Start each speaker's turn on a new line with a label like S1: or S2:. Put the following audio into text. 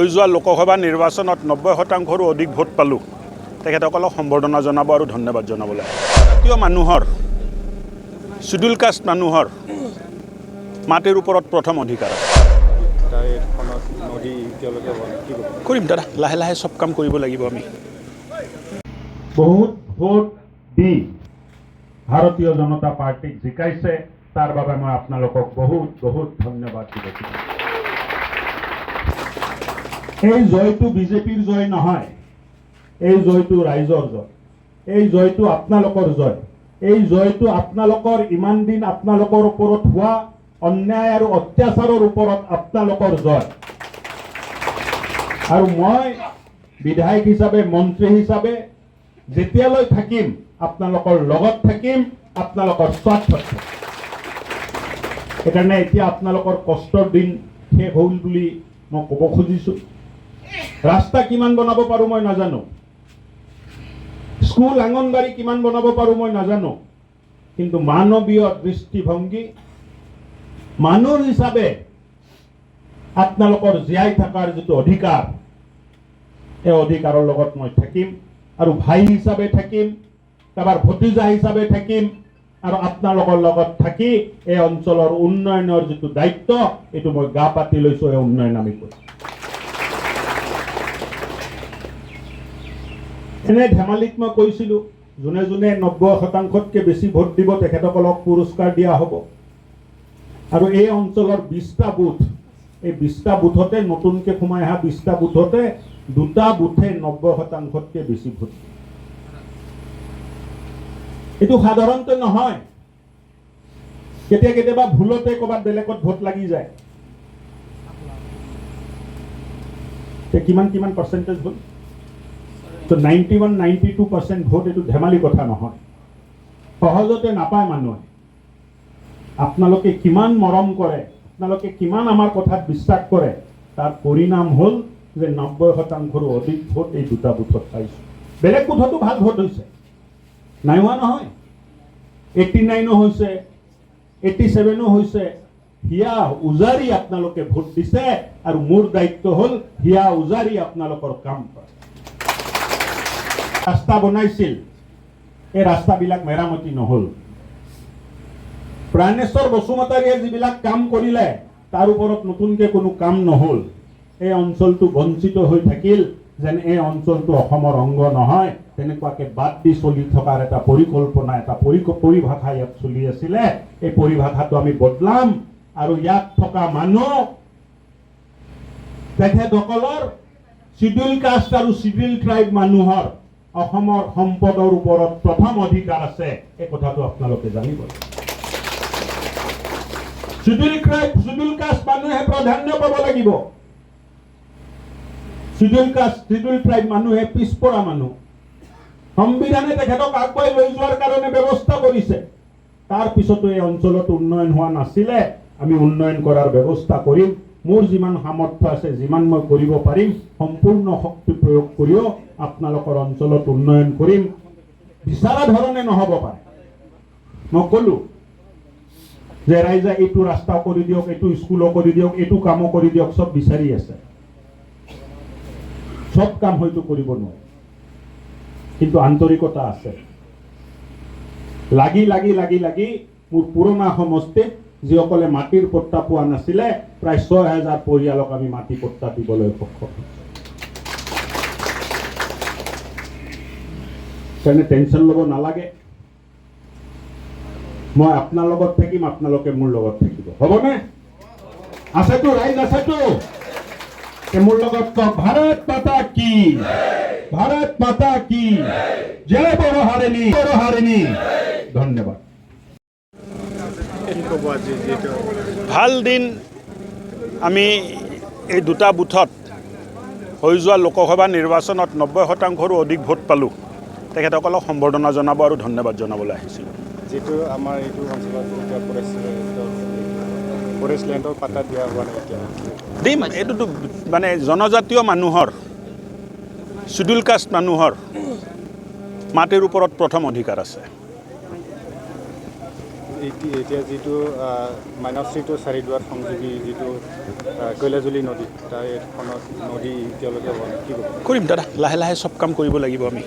S1: যোৱা লোকসভা নিৰ্বাচনত 90% অধিক ভোট পালোঁ। তেখেতসকলক সম্বৰ্ধনা জনাব আৰু ধন্যবাদ জনাবলৈ। জাতীয় মানুহৰ শিডিউল কাষ্ট মানুহৰ মাটিৰ ওপৰত প্ৰথম অধিকাৰ আছে। কৰিম দাদা, লাহে লাহে সব কাম কৰিব লাগিব। আমি
S2: বহুত ভোট দি ভাৰতীয় জনতা পাৰ্টিক জিকাইছে, তাৰ বাবে মই আপোনালোকক বহুত বহুত ধন্যবাদ দিছোঁ। এই জয়টো বিজেপিৰ জয় নহয়, এই জয়টো ৰাইজৰ জয়, এই জয়টো আপোনালোকৰ জয়, এই জয়টো আপোনালোকৰ ইমান দিন আপোনালোকৰ ওপৰত হোৱা অন্যায় আৰু অত্যাচাৰৰ ওপৰত আপোনালোকৰ জয়। আৰু মই বিধায়ক হিচাপে, মন্ত্ৰী হিচাপে যেতিয়ালৈ থাকিম আপোনালোকৰ লগত থাকিম, আপোনালোকৰ স্বাৰ্থত থাকিম। সেইকাৰণে এতিয়া আপোনালোকৰ কষ্টৰ দিন শেষ হ'ল বুলি মই ক'ব খুজিছোঁ। ৰাস্তা কিমান বনাব পাৰোঁ মই নাজানো, স্কুল আংগনবাড়ী কিমান বনাব পাৰোঁ মই নাজানো, কিন্তু মানৱীয় দৃষ্টিভংগী মানুহ হিচাপে আপোনালোকৰ জীয়াই থকাৰ যিটো অধিকাৰ, এই অধিকাৰৰ লগত মই থাকিম আৰু ভাই হিচাপে থাকিম, কাৰোবাৰ ভতিজা হিচাপে থাকিম আৰু আপোনালোকৰ লগত থাকি এই অঞ্চলৰ উন্নয়নৰ যিটো দায়িত্ব, এইটো মই গা পাতি লৈছোঁ। এই উন্নয়ন আমি কৰিম। এনে ধেমালিত মই কৈছিলোঁ, যোনে যোনে 90%তকৈ বেছি ভোট দিব তেখেতসকলক পুৰস্কাৰ দিয়া হ'ব। আৰু এই অঞ্চলৰ 20টা বুথ, এই 20টা বুথতে নতুনকৈ সোমাই অহা 20টা বুথতে 2টা বুথে 90%তকৈ বেছি ভোট। এইটো সাধাৰণতে নহয়, কেতিয়াবা ভুলতে ক'ৰবাত বেলেগত ভোট লাগি যায়। কিমান পাৰ্চেণ্টেজ ভোট? 91-92% ভোট। এইটো ধেমালি কথা নহয়, সহজতে নাপায় মানুহে। আপোনালোকে কিমান মৰম কৰে, আপোনালোকে কিমান আমাৰ কথাত বিশ্বাস কৰে, তাৰ পৰিণাম হ'ল যে 90%ৰো অধিক ভোট এই 2টা বুথত পাইছোঁ। বেলেগ বুথতো ভাল ভোট হৈছে, নাই হোৱা নহয়। 89ও হৈছে, 87ও হৈছে। হিয়া উজাৰি আপোনালোকে ভোট দিছে আৰু মোৰ দায়িত্ব হ'ল হিয়া উজাৰি আপোনালোকৰ কাম কৰা। ৰাস্তা বনাইছিল, এই ৰাস্তাবিলাক মেৰামতি নহ'ল। প্ৰাণেশ্বৰ বসুমতাৰীয়ে যিবিলাক কাম কৰিলে তাৰ ওপৰত নতুনকৈ কোনো কাম নহ'ল। এই অঞ্চলটো বঞ্চিত হৈ থাকিল, যেন এই অঞ্চলটো অসমৰ অংগ নহয়, তেনেকুৱাকৈ বাদ দি চলি থকাৰ এটা পৰিকল্পনা, এটা পৰিভাষা ইয়াত চলি আছিলে। এই পৰিভাষাটো আমি বদলাম আৰু ইয়াত থকা মানুহ, তেখেতসকলৰ শিডিউল কাষ্ট আৰু শিডিউল ট্ৰাইব মানুহৰ অসমৰ সম্পদৰ ওপৰত প্ৰথম অধিকাৰ আছে। এই কথাটো আপোনালোকে জানিব। শিডিউল কাষ্ট মানুহে প্ৰাধান্য পাব লাগিব। শিডিউল কাষ্ট, শিডিউল ট্ৰাইব মানুহে পিছপৰা মানুহ। সংবিধানে তেখেতক আগুৱাই লৈ যোৱাৰ কাৰণে ব্যৱস্থা কৰিছে। তাৰ পিছতো এই অঞ্চলত উন্নয়ন হোৱা নাছিলে। আমি উন্নয়ন কৰাৰ ব্যৱস্থা কৰিম। মোৰ যিমান সামৰ্থ্য আছে, যিমান মই কৰিব পাৰিম, সম্পূৰ্ণ শক্তি প্ৰয়োগ কৰিও আপোনালোকৰ অঞ্চলত উন্নয়ন কৰিম। বিচৰা ধৰণে নহ'ব পাৰে। মই ক'লো যে ৰাইজে এইটো ৰাস্তা কৰি দিয়ক, এইটো স্কুলো কৰি দিয়ক, এইটো কামো কৰি দিয়ক, চব বিচাৰি আছে। সব কাম হয়তো কৰিব নোৱাৰে, কিন্তু আন্তৰিকতা আছে। লাগি লাগি লাগি লাগি মোৰ পুৰণা সমষ্টিত যিসকলে মাটিৰ পট্টা পোৱা নাছিলে, প্ৰায় 6000 পৰিয়ালক আমি মাটি পট্টা দিবলৈ সক্ষম হৈছোঁ। সেইকাৰণে টেনশ্যন ল'ব নালাগে। মই আপোনাৰ লগত থাকিম, আপোনালোকে মোৰ লগত থাকিব। হ'বনে? আছেতো, ৰাইজ আছেতো। মোৰ লগত কওক, ভাৰত মাতা কি, ভাৰত মাতা কি জয়। বড়ো হাৰিণী, বড়ো হাৰিণী। ধন্যবাদ।
S1: ভাল দিন। আমি এই 2টা বুথত হৈ যোৱা লোকসভা নিৰ্বাচনত 90%ৰো অধিক ভোট পালোঁ। তেখেতসকলক সম্বৰ্ধনা জনাব আৰু ধন্যবাদ জনাবলৈ আহিছিলোঁ।
S3: যিটো আমাৰ এইটো অঞ্চলত ফৰেষ্ট লেণ্ডৰ পাতা দিয়া হোৱা নাই, এতিয়া
S1: দিম। এইটোতো মানে জনজাতীয় মানুহৰ, শিডিউল কাষ্ট মানুহৰ মাটিৰ ওপৰত প্ৰথম অধিকাৰ আছে।
S3: এতিয়া যিটো মাইনশ্ৰীটো চাৰিদুৱাৰ সংযোগী যিটো কৈলাজুলি নদী তাৰ এইখনত নদী এতিয়ালৈকে হোৱা নাই কি ক'ব?
S1: কৰিম দাদা, লাহে লাহে চব কাম কৰিব লাগিব আমি।